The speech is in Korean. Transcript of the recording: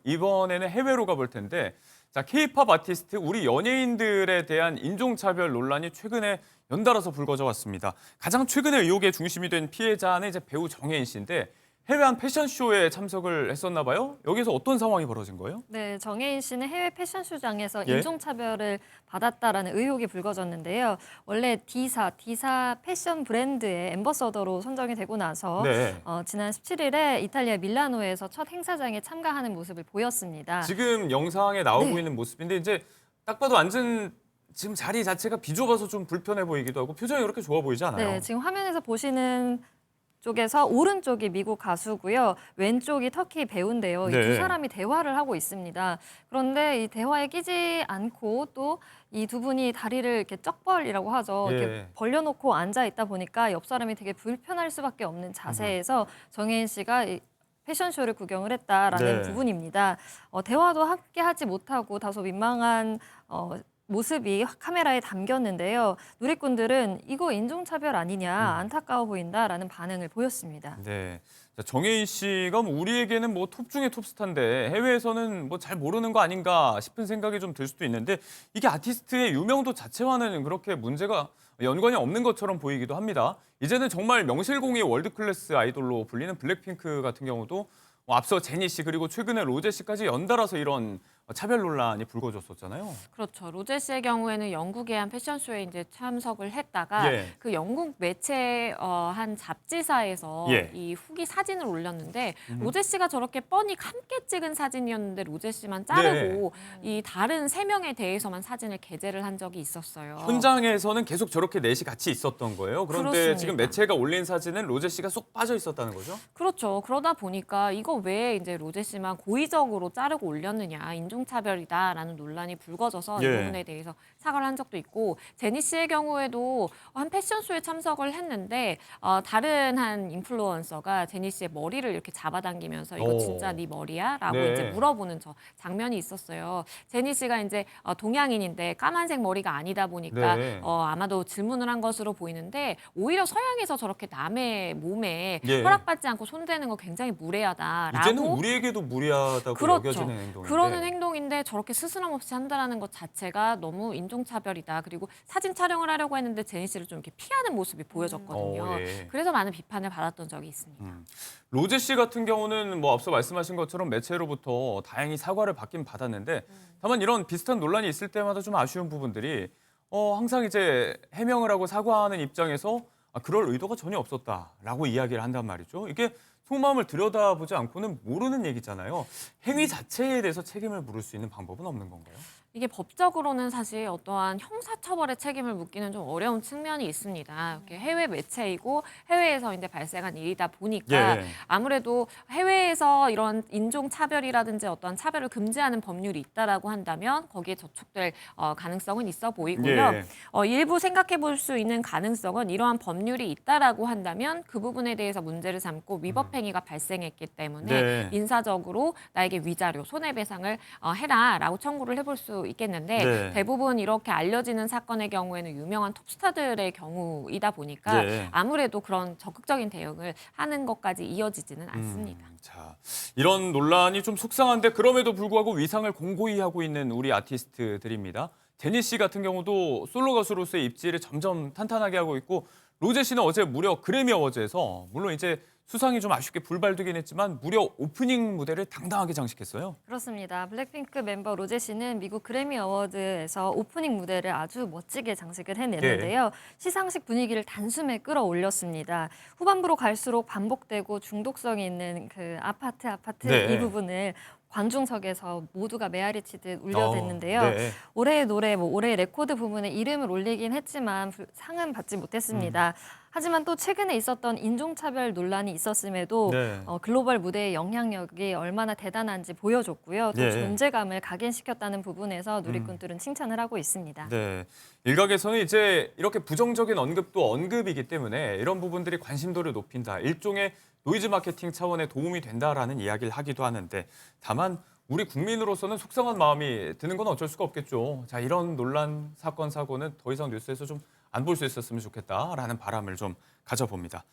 이번에는 해외로 가볼 텐데, 자, K-팝 아티스트 우리 연예인들에 대한 인종차별 논란이 최근에 연달아서 불거져 왔습니다. 가장 최근에 의혹의 중심이 된 피해자는 이제 배우 정혜인 씨인데 해외 한 패션쇼에 참석을 했었나 봐요. 여기서 어떤 상황이 벌어진 거예요? 네, 정혜인 씨는 해외 패션쇼장에서 예? 인종차별을 받았다라는 의혹이 불거졌는데요. 원래 디사 패션 브랜드의 앰버서더로 선정이 되고 나서 네. 지난 17일에 이탈리아 밀라노에서 첫 행사장에 참가하는 모습을 보였습니다. 지금 영상에 나오고 네. 있는 모습인데 이제 딱 봐도 앉은 지금 자리 자체가 비좁아서 좀 불편해 보이기도 하고 표정이 그렇게 좋아 보이지 않아요. 네, 지금 화면에서 보시는 쪽에서 오른쪽이 미국 가수고요. 왼쪽이 터키 배우인데요. 이 네. 두 사람이 대화를 하고 있습니다. 그런데 이 대화에 끼지 않고 또 이 두 분이 다리를 이렇게 쩍벌이라고 하죠. 이렇게 예. 벌려놓고 앉아 있다 보니까 옆 사람이 되게 불편할 수밖에 없는 자세에서 정혜인 씨가 이 패션쇼를 구경을 했다라는 네. 부분입니다. 대화도 함께 하지 못하고 다소 민망한 모습이 카메라에 담겼는데요. 누리꾼들은 이거 인종차별 아니냐, 안타까워 보인다라는 반응을 보였습니다. 네. 자, 정혜인 씨가 뭐 우리에게는 뭐 톱 중에 톱스타인데 해외에서는 뭐 잘 모르는 거 아닌가 싶은 생각이 좀 들 수도 있는데 이게 아티스트의 유명도 자체와는 그렇게 문제가 연관이 없는 것처럼 보이기도 합니다. 이제는 정말 명실공히 월드클래스 아이돌로 불리는 블랙핑크 같은 경우도 앞서 제니 씨 그리고 최근에 로제 씨까지 연달아서 이런 차별 논란이 불거졌었잖아요. 그렇죠. 로제 씨의 경우에는 영국의 한 패션쇼에 이제 참석을 했다가 예. 그 영국 매체 한 잡지사에서 예. 이 후기 사진을 올렸는데 로제 씨가 저렇게 뻔히 함께 찍은 사진이었는데 로제 씨만 자르고 이 다른 세 명에 대해서만 사진을 게재를 한 적이 있었어요. 현장에서는 계속 저렇게 넷이 같이 있었던 거예요. 그런데 그렇습니다. 지금 매체가 올린 사진은 로제 씨가 쏙 빠져 있었다는 거죠? 그렇죠. 그러다 보니까 이거 왜 이제 로제 씨만 고의적으로 자르고 올렸느냐, 인종차별이다라는 논란이 불거져서 이 예. 부분에 대해서 사과를 한 적도 있고, 제니 씨의 경우에도 한 패션쇼에 참석을 했는데 다른 한 인플루언서가 제니 씨의 머리를 이렇게 잡아당기면서 이거 오. 진짜 네 머리야? 라고 네. 이제 물어보는 저 장면이 있었어요. 제니 씨가 이제 동양인인데 까만색 머리가 아니다 보니까 네. 아마도 질문을 한 것으로 보이는데 오히려 서양에서 저렇게 남의 몸에 예. 허락받지 않고 손대는 거 굉장히 무례하다라고. 이제는 우리에게도 무리하다고 그렇죠. 여겨지는 행동인데. 그러는 행동인데 저렇게 스스럼 없이 한다라는 것 자체가 너무 인종차별이다. 그리고 사진 촬영을 하려고 했는데 제니 씨를 좀 이렇게 피하는 모습이 보여졌거든요. 예. 그래서 많은 비판을 받았던 적이 있습니다. 로제 씨 같은 경우는 뭐 앞서 말씀하신 것처럼 매체로부터 다행히 사과를 받긴 받았는데 다만 이런 비슷한 논란이 있을 때마다 좀 아쉬운 부분들이 항상 이제 해명을 하고 사과하는 입장에서 그럴 의도가 전혀 없었다라고 이야기를 한단 말이죠. 이게 속마음을 들여다보지 않고는 모르는 얘기잖아요. 행위 자체에 대해서 책임을 물을 수 있는 방법은 없는 건가요? 이게 법적으로는 사실 어떠한 형사처벌의 책임을 묻기는 좀 어려운 측면이 있습니다. 이렇게 해외 매체이고 해외에서 이제 발생한 일이다 보니까 예. 아무래도 해외에서 이런 인종차별이라든지 어떠한 차별을 금지하는 법률이 있다라고 한다면 거기에 저촉될 가능성은 있어 보이고요. 예. 일부 생각해 볼 수 있는 가능성은 이러한 법률이 있다라고 한다면 그 부분에 대해서 문제를 삼고 위법행위가 발생했기 때문에 네. 민사적으로 나에게 위자료, 손해배상을 해라라고 청구를 해볼 수 있겠는데 네. 대부분 이렇게 알려지는 사건의 경우에는 유명한 톱스타들의 경우이다 보니까 네. 아무래도 그런 적극적인 대응을 하는 것까지 이어지지는 않습니다. 자, 이런 논란이 좀 속상한데 그럼에도 불구하고 위상을 공고히 하고 있는 우리 아티스트들입니다. 제니 씨 같은 경우도 솔로 가수로서의 입지를 점점 탄탄하게 하고 있고 로제 씨는 어제 무려 그래미 어워즈에서 물론 이제 수상이 좀 아쉽게 불발되긴 했지만 무려 오프닝 무대를 당당하게 장식했어요. 그렇습니다. 블랙핑크 멤버 로제 씨는 미국 그래미 어워드에서 오프닝 무대를 아주 멋지게 장식을 해냈는데요. 시상식 분위기를 단숨에 끌어올렸습니다. 후반부로 갈수록 반복되고 중독성이 있는 그 아파트 네. 이 부분을 관중석에서 모두가 메아리 치듯 울려댔는데요. 네. 올해의 노래, 올해의 레코드 부분에 이름을 올리긴 했지만 상은 받지 못했습니다. 하지만 또 최근에 있었던 인종차별 논란이 있었음에도 네. 글로벌 무대의 영향력이 얼마나 대단한지 보여줬고요. 또 예. 존재감을 각인시켰다는 부분에서 누리꾼들은 칭찬을 하고 있습니다. 네. 일각에서는 이제 이렇게 부정적인 언급도 언급이기 때문에 이런 부분들이 관심도를 높인다. 일종의 노이즈 마케팅 차원의 도움이 된다라는 이야기를 하기도 하는데 다만 우리 국민으로서는 속상한 마음이 드는 건 어쩔 수가 없겠죠. 자, 이런 논란, 사건, 사고는 더 이상 뉴스에서 좀 안 볼 수 있었으면 좋겠다라는 바람을 좀 가져봅니다.